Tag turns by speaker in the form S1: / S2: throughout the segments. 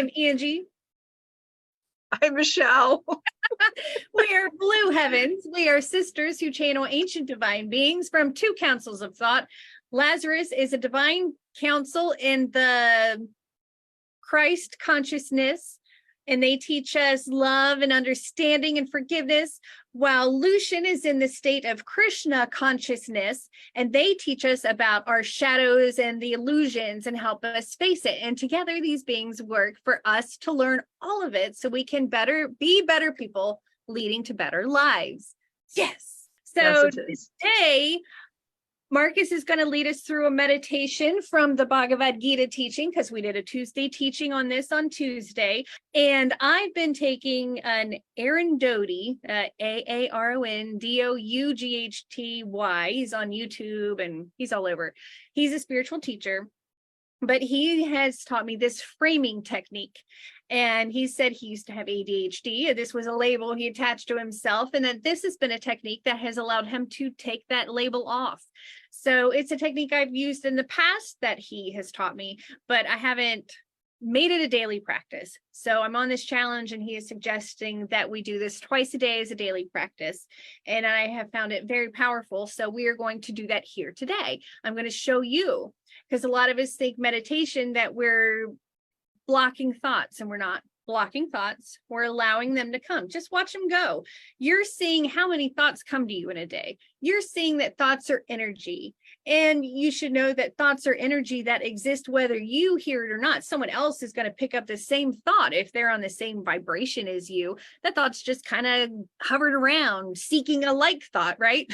S1: I'm Angie.
S2: I'm Michelle.
S1: We are Blue Heavens. We are sisters who channel ancient divine beings from two councils of thought. Lazarus is a divine counsel in the Christ consciousness, and they teach us love and understanding and forgiveness, while Lucian is in the state of Krishna consciousness, and they teach us about our shadows and the illusions and help us face it. And together these beings work for us to learn all of it so we can be better people leading to better lives. Yes. So today, Markus is going to lead us through a meditation from the Bhagavad Gita teaching, because we did a Tuesday teaching on this on Tuesday. And I've been taking an Arundhati, Aarondoughty. He's on YouTube and he's all over. He's a spiritual teacher, but he has taught me this framing technique. And he said he used to have ADHD. This was a label he attached to himself, and that this has been a technique that has allowed him to take that label off. So it's a technique I've used in the past that he has taught me, but I haven't made it a daily practice. So I'm on this challenge, and he is suggesting that we do this twice a day as a daily practice. And I have found it very powerful. So we are going to do that here today. I'm going to show you, because a lot of us think meditation that we're blocking thoughts, and we're not blocking thoughts. We're allowing them to come. Just watch them go. You're seeing how many thoughts come to you in a day. You're seeing that thoughts are energy, and you should know that thoughts are energy that exist whether you hear it or not. Someone else is going to pick up the same thought if they're on the same vibration as you. That thought's just kind of hovered around seeking a like thought, right?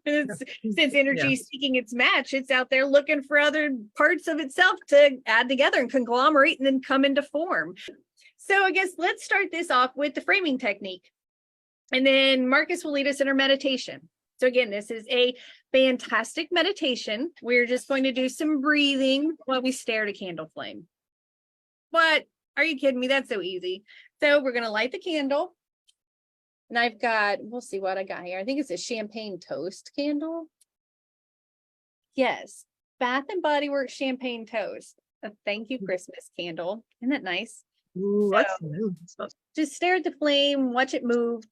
S1: Since energy is seeking its match, it's out there looking for other parts of itself to add together and conglomerate and then come into form. So I guess let's start this off with the framing technique, and then Markus will lead us in our meditation. So again, this is a fantastic meditation. We're just going to do some breathing while we stare at a candle flame. What? Are you kidding me? That's so easy. So we're going to light the candle. And I've got, we'll see what I got here. I think it's a champagne toast candle. Yes, Bath and Body Works champagne toast. A thank you Christmas candle. Isn't that nice?
S2: Ooh,
S1: so
S2: that's
S1: just stare at the flame, watch it move,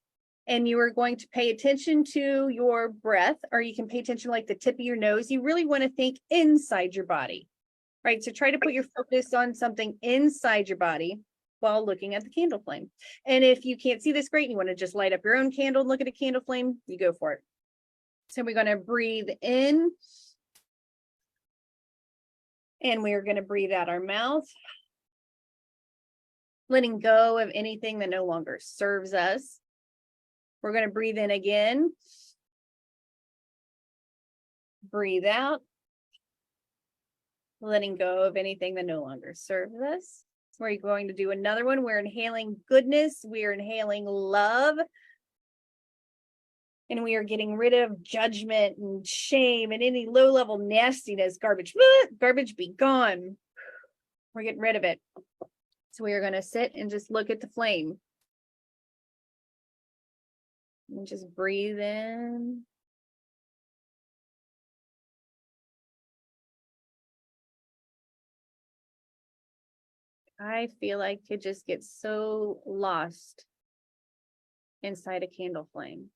S1: and you are going to pay attention to your breath, or you can pay attention to like the tip of your nose. You really want to think inside your body, right? So try to put your focus on something inside your body while looking at the candle flame. And if you can't see this great, and you want to just light up your own candle and look at a candle flame, you go for it. So we're going to breathe in, and we are going to breathe out our mouth, letting go of anything that no longer serves us. We're going to breathe in again. Breathe out, letting go of anything that no longer serves us. We're going to do another one. We're inhaling goodness. We're inhaling love. And we are getting rid of judgment and shame and any low-level nastiness, garbage. Garbage be gone. We're getting rid of it. So we are going to sit and just look at the flame. And just breathe in. I feel like it just gets so lost inside a candle flame.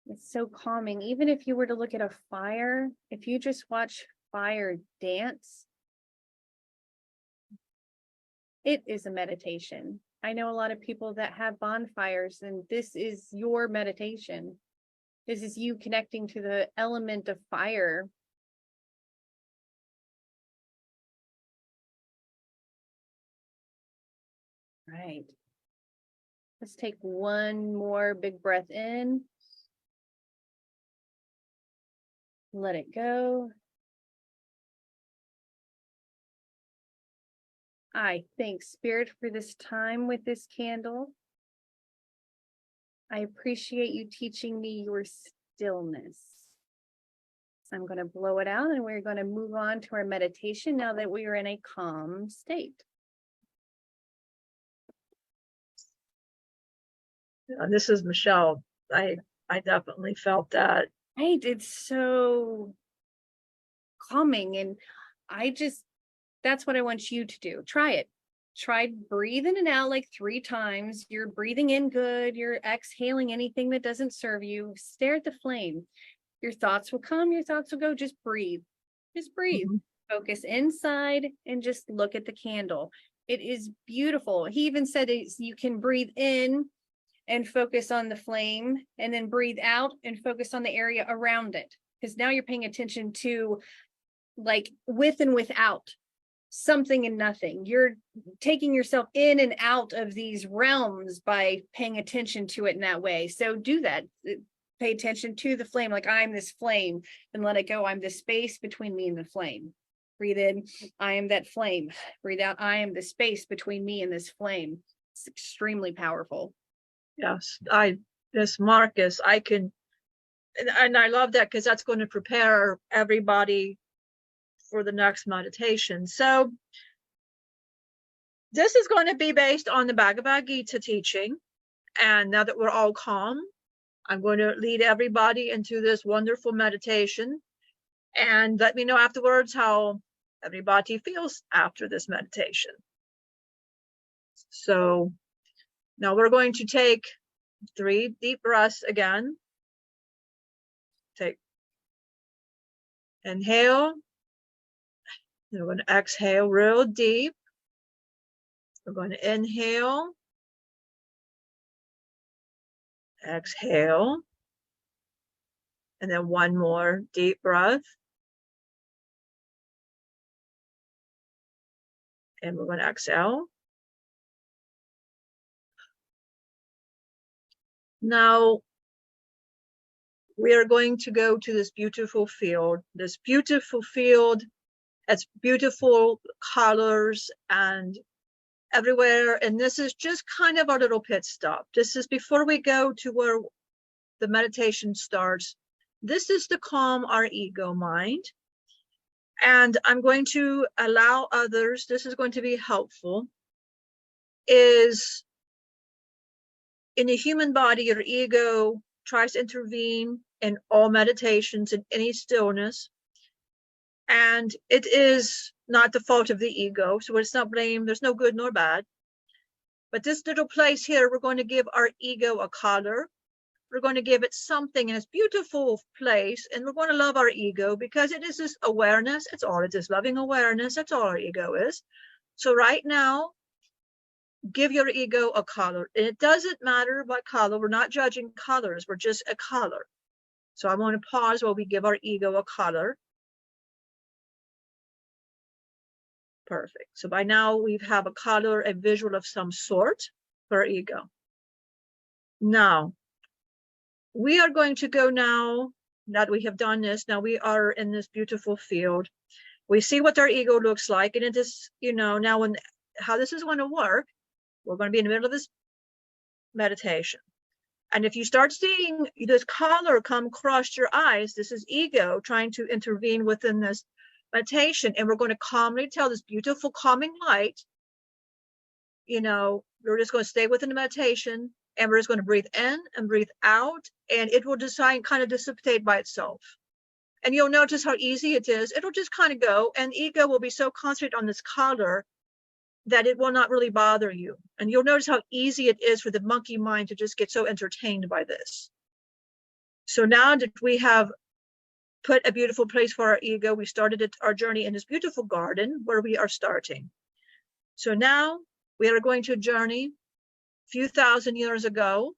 S1: It's so calming. Even if you were to look at a fire, if you just watch fire dance, it is a meditation. I know a lot of people that have bonfires, and this is your meditation. This is you connecting to the element of fire. Right. Let's take one more big breath in. Let it go. I thank Spirit for this time with this candle. I appreciate you teaching me your stillness. I'm going to blow it out, and we're going to move on to our meditation now that we are in a calm state.
S2: This is Michelle. I definitely felt that.
S1: Right? It's so calming. And that's what I want you to do. Try it. Try breathing it out like 3 times. You're breathing in good. You're exhaling anything that doesn't serve you. Stare at the flame. Your thoughts will come. Your thoughts will go. Just breathe. Just breathe.
S2: Mhm.
S1: Focus inside and just look at the candle. It is beautiful. He even said you can breathe in and focus on the flame, and then breathe out and focus on the area around it. Because now you're paying attention to like with and without, something and nothing. You're taking yourself in and out of these realms by paying attention to it in that way. So do that. Pay attention to the flame, like I'm this flame, and let it go. I'm the space between me and the flame. Breathe in, I am that flame. Breathe out, I am the space between me and this flame. It's extremely powerful.
S2: Yes, this Markus, I can, and I love that because that's going to prepare everybody for the next meditation. So this is going to be based on the Bhagavad Gita teaching. And now that we're all calm, I'm going to lead everybody into this wonderful meditation. And let me know afterwards how everybody feels after this meditation. So now we're going to take 3 deep breaths again. Inhale. We're going to exhale real deep. We're going to inhale. Exhale. And then 1 more deep breath. And we're going to exhale. Now, we are going to go to this beautiful field. It's beautiful colors and everywhere. And this is just kind of our little pit stop. This is before we go to where the meditation starts. This is to calm our ego mind. And I'm going to allow others, this is going to be helpful, is in the human body, your ego tries to intervene in all meditations, in any stillness. And it is not the fault of the ego, so it's not blame. There's no good nor bad. But this little place here, we're going to give our ego a color. We're going to give it something in this beautiful place, and we're going to love our ego because it is this awareness. It's all it is, loving awareness. That's all our ego is. So right now, give your ego a color. And it doesn't matter what color. We're not judging colors. We're just a color. So I want to pause while we give our ego a color. Perfect. So by now we have a color, a visual of some sort for our ego. Now, we are going to go now that we have done this. Now we are in this beautiful field. We see what our ego looks like. And it is, now how this is going to work, we're going to be in the middle of this meditation. And if you start seeing this color come across your eyes, this is ego trying to intervene within this meditation. And we're going to calmly tell this beautiful calming light, we're just going to stay within the meditation, and we're just going to breathe in and breathe out, and it will decide, kind of dissipate by itself. And you'll notice how easy it is. It'll just kind of go, and ego will be so concentrated on this color that it will not really bother you. And you'll notice how easy it is for the monkey mind to just get so entertained by this. So now that we have put a beautiful place for our ego, we started our journey in this beautiful garden where we are starting. So now we are going to journey a few thousand years ago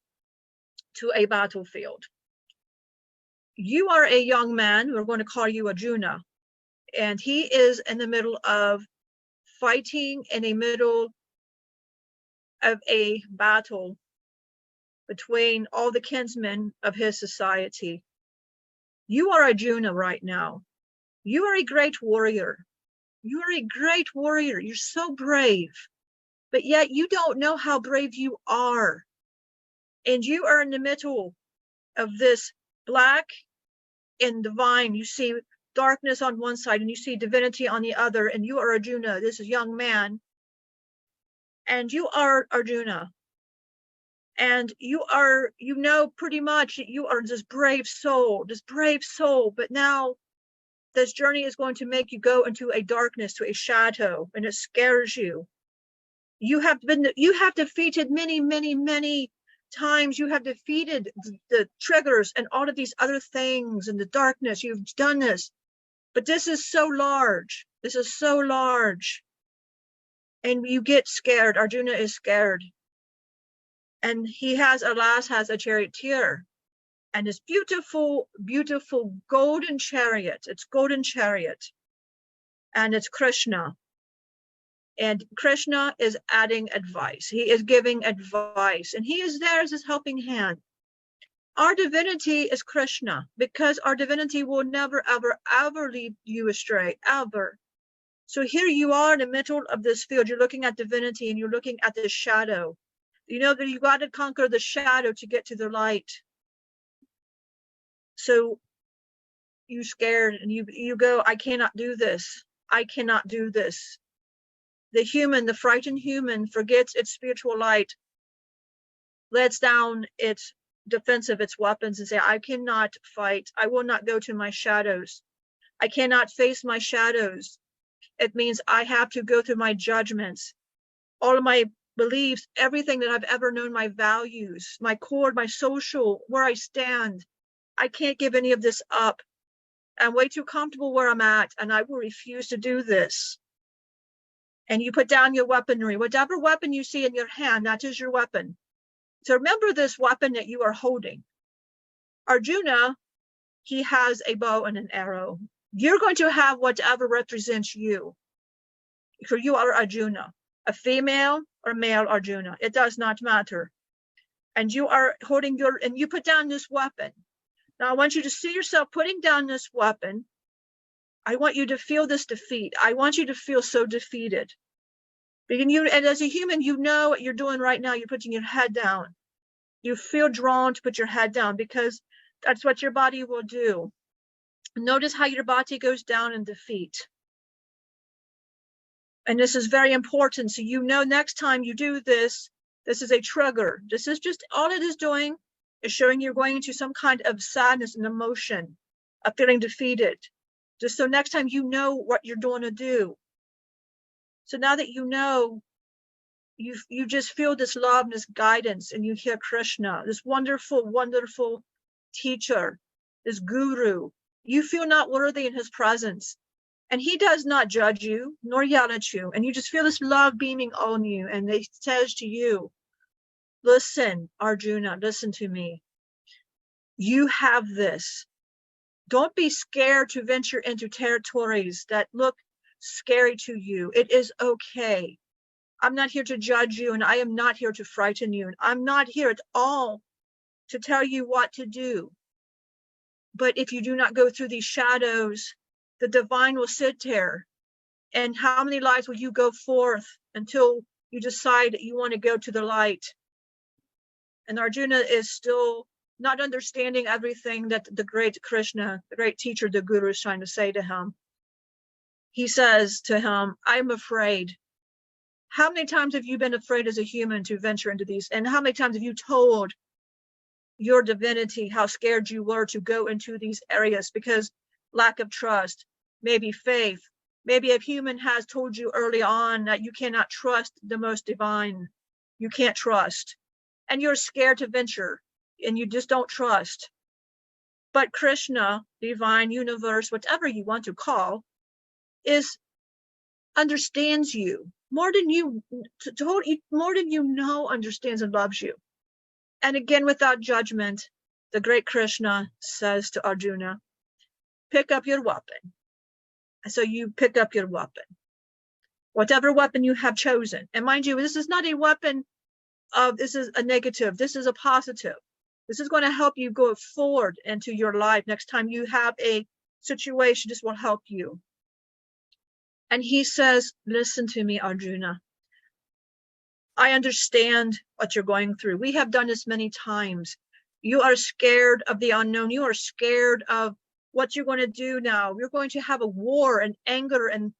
S2: to a battlefield. You are a young man, we're going to call you Arjuna, and he is in the middle of fighting in the middle of a battle between all the kinsmen of his society. You are Arjuna right now. You are a great warrior. You are a great warrior. You're so brave, but yet you don't know how brave you are. And you are in the middle of this black and divine. You see darkness on one side and you see divinity on the other, and you are Arjuna, this is young man, and you are Arjuna. And you know, pretty much you are this brave soul, but now this journey is going to make you go into a darkness, to a shadow, and it scares you. You have defeated many times. You have defeated the triggers and all of these other things in the darkness. You've done this, but this is so large. This is so large. And you get scared. Arjuna is scared. And he has a charioteer. And this beautiful, beautiful golden chariot. It's golden chariot. And it's Krishna. And Krishna is adding advice. He is giving advice. And he is there as his helping hand. Our divinity is Krishna, because our divinity will never, ever lead you astray, ever. So here you are in the middle of this field. You're looking at divinity and you're looking at the shadow. You know that you got to conquer the shadow to get to the light. So you're scared and you go, I cannot do this. I cannot do this. The frightened human forgets its spiritual light, lets down its defensive, its weapons, and say, I cannot fight. I will not go to my shadows. I cannot face my shadows. It means I have to go through my judgments, all of my beliefs, everything that I've ever known, my values, my core, my social, where I stand. I can't give any of this up. I'm way too comfortable where I'm at, and I will refuse to do this. And you put down your weaponry. Whatever weapon you see in your hand, that is your weapon. So remember this weapon that you are holding. Arjuna, he has a bow and an arrow. You're going to have whatever represents you. For you are Arjuna, a female or male Arjuna. It does not matter. And you are holding and you put down this weapon. Now I want you to see yourself putting down this weapon. I want you to feel this defeat. I want you to feel so defeated. And as a human, you know what you're doing right now. You're putting your head down. You feel drawn to put your head down because that's what your body will do. Notice how your body goes down in defeat. And this is very important. So you know next time you do this, this is a trigger. This is just all it is doing is showing you're going into some kind of sadness and emotion of feeling defeated. Just so next time you know what you're going to do. So now that you know, you just feel this love and this guidance, and you hear Krishna, this wonderful, wonderful teacher, this guru. You feel not worthy in his presence. And he does not judge you, nor yell at you. And you just feel this love beaming on you. And he says to you, listen, Arjuna, listen to me. You have this. Don't be scared to venture into territories that look scary to you. It is okay. I'm not here to judge you, and I am not here to frighten you. And I'm not here at all to tell you what to do. But if you do not go through these shadows, the divine will sit there. And how many lives will you go forth until you decide that you want to go to the light? And Arjuna is still not understanding everything that the great Krishna, the great teacher, the guru is trying to say to him. He says to him, I'm afraid. How many times have you been afraid as a human to venture into these? And how many times have you told your divinity how scared you were to go into these areas because lack of trust, maybe faith, maybe a human has told you early on that you cannot trust the most divine. You can't trust. And you're scared to venture and you just don't trust. But Krishna, divine, universe, whatever you want to call, understands you more than you know, understands and loves you. And again, without judgment, the great Krishna says to Arjuna, pick up your weapon. So you pick up your weapon, whatever weapon you have chosen. And mind you, this is not a weapon this is a negative. This is a positive. This is going to help you go forward into your life. Next time you have a situation, this will help you. And he says, listen to me, Arjuna. I understand what you're going through. We have done this many times. You are scared of the unknown. You are scared of what you're going to do now. You're going to have a war and anger and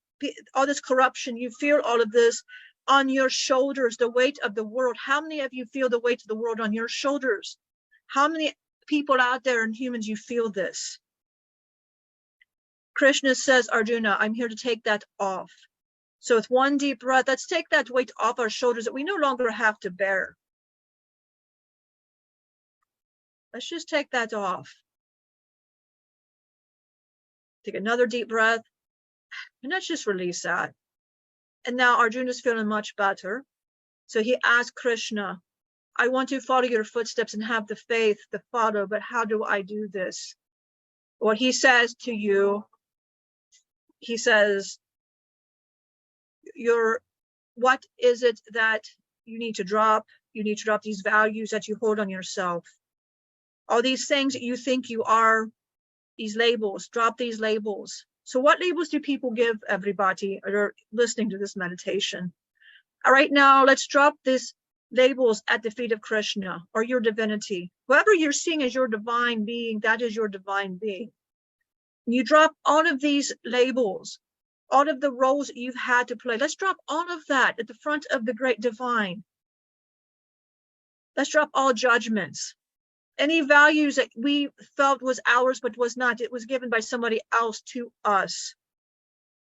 S2: all this corruption. You fear all of this. on your shoulders, the weight of the world. How many of you feel the weight of the world on your shoulders? How many people out there and humans you feel this? Krishna says, Arjuna, I'm here to take that off. So with one deep breath, let's take that weight off our shoulders that we no longer have to bear. Let's just take that off. Take another deep breath, and let's just release that. And now Arjuna's feeling much better. So he asked Krishna, I want to follow your footsteps and have the faith to follow, but how do I do this? What he says to you, he says, what is it that you need to drop? You need to drop these values that you hold on yourself. All these things that you think you are, these labels, drop these labels. So what labels do people give everybody that are listening to this meditation? All right, now let's drop these labels at the feet of Krishna or your divinity. Whoever you're seeing as your divine being, that is your divine being. You drop all of these labels, all of the roles that you've had to play. Let's drop all of that at the front of the great divine. Let's drop all judgments. Any values that we felt was ours but was not, it was given by somebody else to us.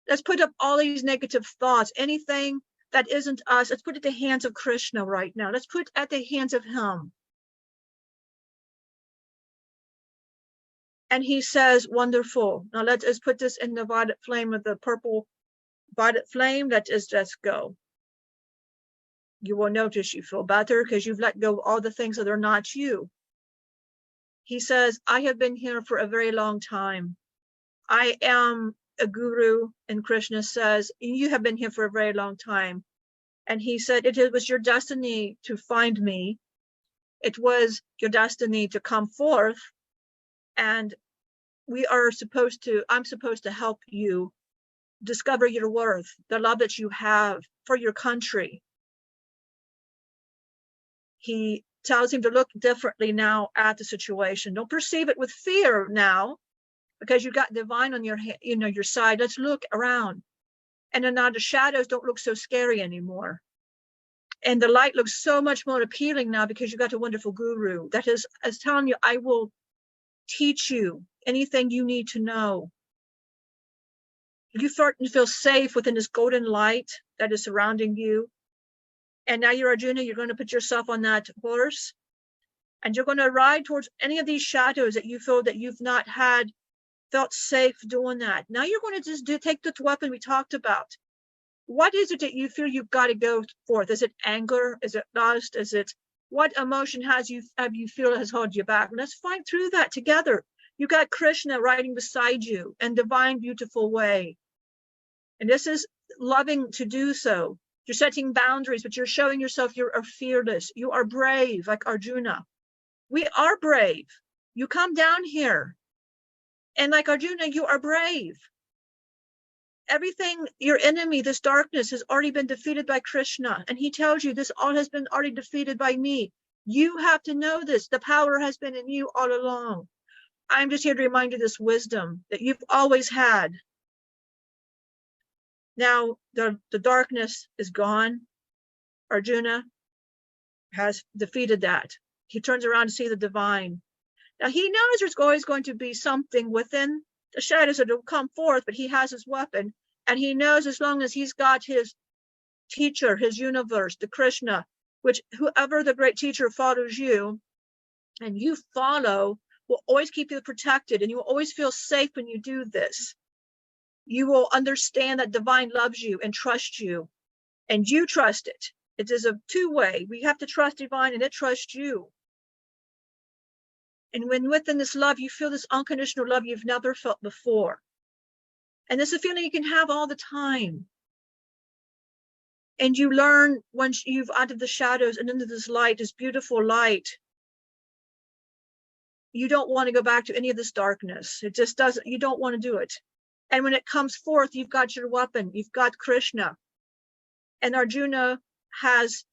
S2: Let's put up all these negative thoughts, anything that isn't us, let's put it at the hands of Krishna right now. Let's put it at the hands of him. And he says, wonderful. Now let us put this in the violet flame of the purple violet flame. Let us just go. You will notice you feel better because you've let go of all the things that are not you. He says, I have been here for a very long time. I am a guru. And Krishna says, you have been here for a very long time. And he said, it was your destiny to find me. It was your destiny to come forth. And I'm supposed to help you discover your worth, the love that you have for your country. He tells him to look differently now at the situation. Don't perceive it with fear now, because you've got divine on your side. Let's look around. And then now the shadows don't look so scary anymore. And the light looks so much more appealing now because you've got a wonderful guru that is telling you, I will teach you anything you need to know. You start to feel safe within this golden light that is surrounding you. And now you're Arjuna, you're going to put yourself on that horse and you're going to ride towards any of these shadows that you feel that you've not felt safe doing that. Now you're going to just take the weapon we talked about. What is it that you feel you've got to go forth? Is it anger? Is it lust? Is it what emotion have you feel has held you back? Let's fight through that together. You got Krishna riding beside you in divine, beautiful way. And this is loving to do so. You're setting boundaries, but you're showing yourself you are fearless. You are brave, like Arjuna. We are brave. You come down here. And like Arjuna, you are brave. Everything, your enemy, this darkness has already been defeated by Krishna. And he tells you this all has been already defeated by me. You have to know this. The power has been in you all along. I'm just here to remind you this wisdom that you've always had. Now the darkness is gone. Arjuna has defeated that. He turns around to see the divine. Now he knows there's always going to be something within the shadows that will come forth, but he has his weapon. And he knows as long as he's got his teacher, his universe, the Krishna, which whoever the great teacher follows you, and you follow, will always keep you protected, and you will always feel safe when you do this. You will understand that divine loves you and trusts you, and you trust it. It is a two-way. We have to trust divine, and it trusts you. And when within this love, you feel this unconditional love you've never felt before. And this is a feeling you can have all the time. And you learn once you've out of the shadows and into this light, this beautiful light, you don't want to go back to any of this darkness. It just doesn't, you don't want to do it. And when it comes forth, you've got your weapon, you've got Krishna. And Arjuna has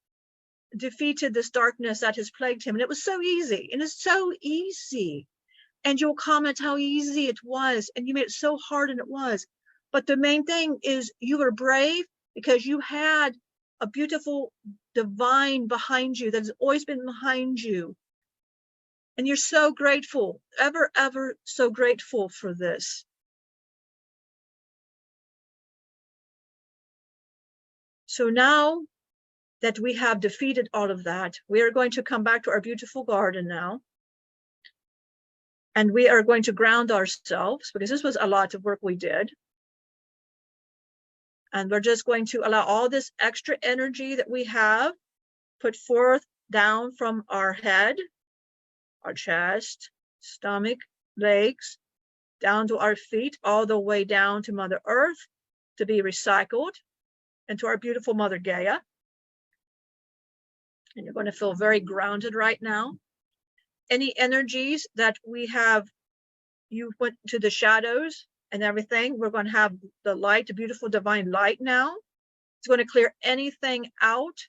S2: defeated this darkness that has plagued him. And it was so easy. And it's so easy. And you'll comment how easy it was. And you made it so hard, and it was. But the main thing is you were brave because you had a beautiful divine behind you that has always been behind you. And you're so grateful, ever, ever so grateful for this. So now that we have defeated all of that, we are going to come back to our beautiful garden now. And we are going to ground ourselves, because this was a lot of work we did. And we're just going to allow all this extra energy that we have put forth down from our head, our chest, stomach, legs, down to our feet, all the way down to Mother Earth to be recycled into our beautiful Mother Gaia. And you're going to feel very grounded right now. Any energies that we have, you went to the shadows and everything, we're going to have the light, the beautiful divine light now. It's going to clear anything out.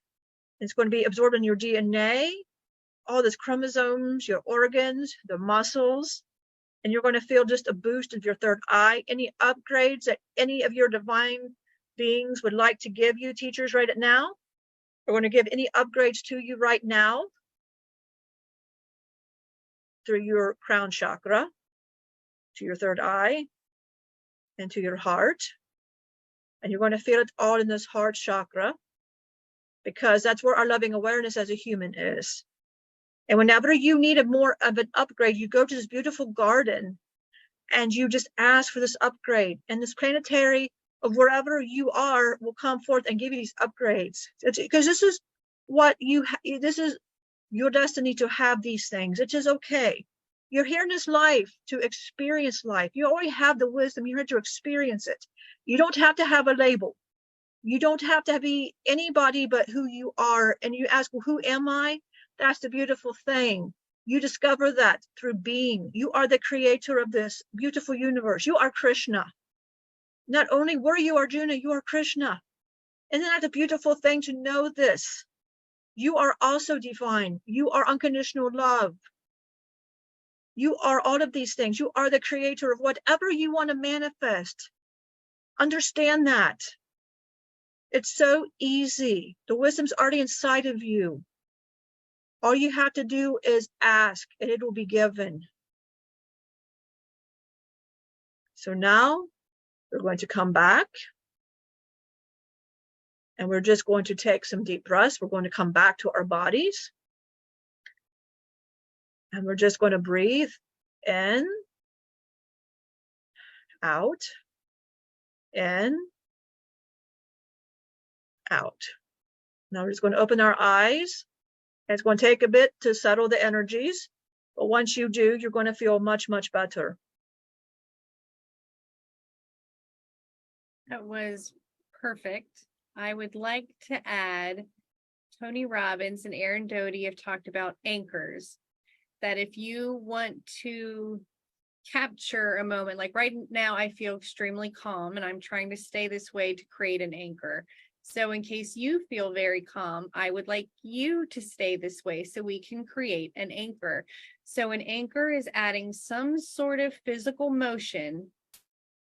S2: It's going to be absorbed in your DNA, all those chromosomes, your organs, the muscles, and you're going to feel just a boost of your third eye. Any upgrades that any of your divine beings would like to give you, teachers, right now, we're going to give any upgrades to you right now through your crown chakra, to your third eye, and to your heart. And you're going to feel it all in this heart chakra, because that's where our loving awareness as a human is. And whenever you need a more of an upgrade, you go to this beautiful garden and you just ask for this upgrade. And this planetary of wherever you are will come forth and give you these upgrades. Because this is what this is your destiny, to have these things. It is okay. You're here in this life to experience life. You already have the wisdom. You're here to experience it. You don't have to have a label. You don't have to be anybody but who you are. And you ask, well, who am I? That's the beautiful thing. You discover that through being. You are the creator of this beautiful universe. You are Krishna. Not only were you Arjuna, you are Krishna. Isn't that a beautiful thing to know this? You are also divine. You are unconditional love. You are all of these things. You are the creator of whatever you want to manifest. Understand that. It's so easy. The wisdom's already inside of you. All you have to do is ask, and it will be given. So now we're going to come back. And we're just going to take some deep breaths. We're going to come back to our bodies. And we're just going to breathe in, out, in, out. Now we're just going to open our eyes. And it's going to take a bit to settle the energies. But once you do, you're going to feel much, much better.
S1: That was perfect. I would like to add, Tony Robbins and Aaron Doty have talked about anchors, that if you want to capture a moment, like right now, I feel extremely calm and I'm trying to stay this way to create an anchor. So in case you feel very calm, I would like you to stay this way so we can create an anchor. So an anchor is adding some sort of physical motion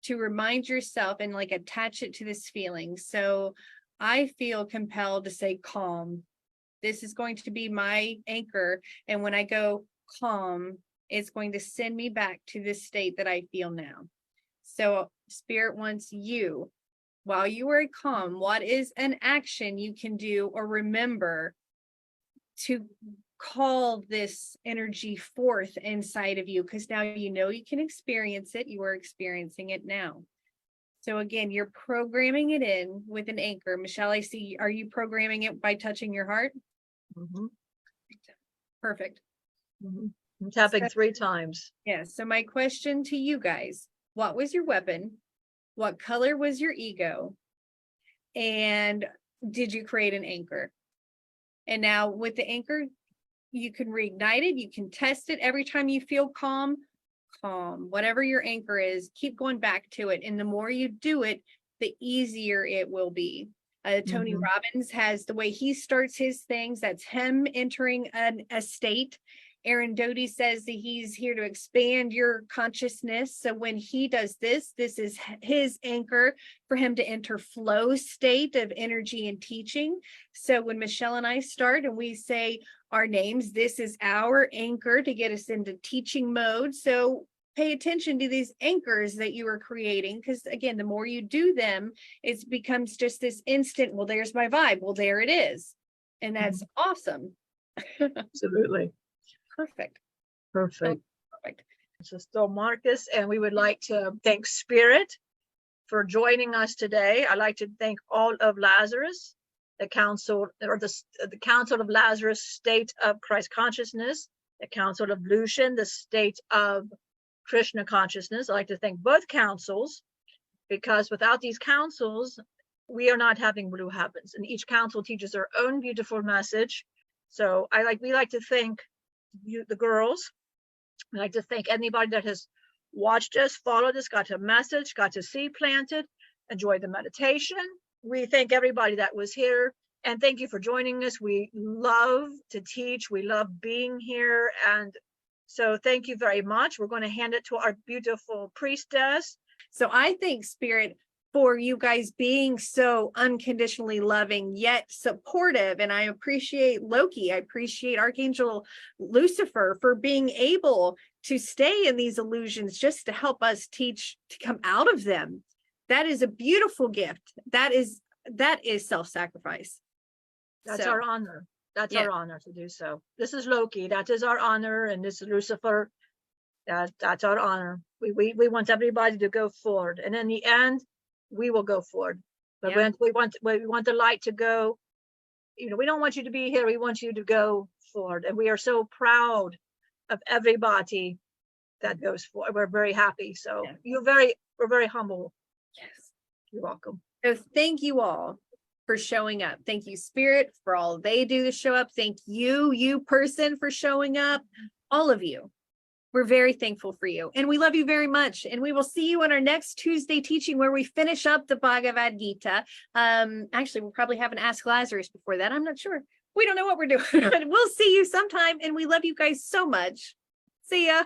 S1: to remind yourself and like attach it to this feeling. So I feel compelled to say calm. This is going to be my anchor. And when I go calm, it's going to send me back to this state that I feel now. So Spirit wants you, while you are calm, what is an action you can do or remember to call this energy forth inside of you? Because now you know you can experience it. You are experiencing it now. So again, you're programming it in with an anchor. Michelle, I see, are you programming it by touching your heart?
S2: Mm-hmm.
S1: Perfect.
S2: Mm-hmm. I'm tapping 3 times.
S1: Yeah. So my question to you guys, what was your weapon? What color was your ego? And did you create an anchor? And now with the anchor, you can reignite it. You can test it every time you feel calm. Whatever your anchor is, keep going back to it. And the more you do it, the easier it will be. Tony Robbins has the way he starts his things. That's him entering a state. Aaron Doty says that he's here to expand your consciousness. So when he does this, this is his anchor for him to enter flow state of energy and teaching. So when Michelle and I start and we say our names, this is our anchor to get us into teaching mode. So pay attention to these anchors that you are creating, because again, the more you do them, it becomes just this instant, well, there's my vibe. Well, there it is. And that's awesome.
S2: Absolutely.
S1: Perfect.
S2: Perfect.
S1: Perfect.
S2: This is still Markus, and we would like to thank Spirit for joining us today. I'd like to thank all of Lazarus, the Council, or the Council of Lazarus, state of Christ consciousness, the Council of Lucian, the state of Krishna consciousness. I'd like to thank both councils, because without these councils, we are not having blue heavens, and each council teaches their own beautiful message. So we like to thank you, the girls. I'd like to thank anybody that has watched us, followed us, got a message, got to seed planted, enjoyed the meditation. We thank everybody that was here, and thank you for joining us. We love to teach. We love being here, and so thank you very much. We're going to hand it to our beautiful priestess.
S1: So I thank Spirit for you guys being so unconditionally loving yet supportive. And I appreciate Loki. I appreciate Archangel Lucifer for being able to stay in these illusions just to help us teach to come out of them. That is a beautiful gift. That is self-sacrifice.
S2: That's our honor. That's our honor to do so. This is Loki. That is our honor. And this is Lucifer. That's our honor. We want everybody to go forward. And in the end, we will go forward. But we want the light to go. We don't want you to be here. We want you to go forward. And we are so proud of everybody that goes forward. We're very happy. So we're very humble.
S1: Yes.
S2: You're welcome.
S1: So thank you all for showing up. Thank you, Spirit, for all they do to show up. Thank you person, for showing up. All of you. We're very thankful for you, and we love you very much. And we will see you on our next Tuesday teaching, where we finish up the Bhagavad Gita. Actually, we'll probably have an Ask Lazarus before that. I'm not sure. We don't know what we're doing. We'll see you sometime, and we love you guys so much. See ya.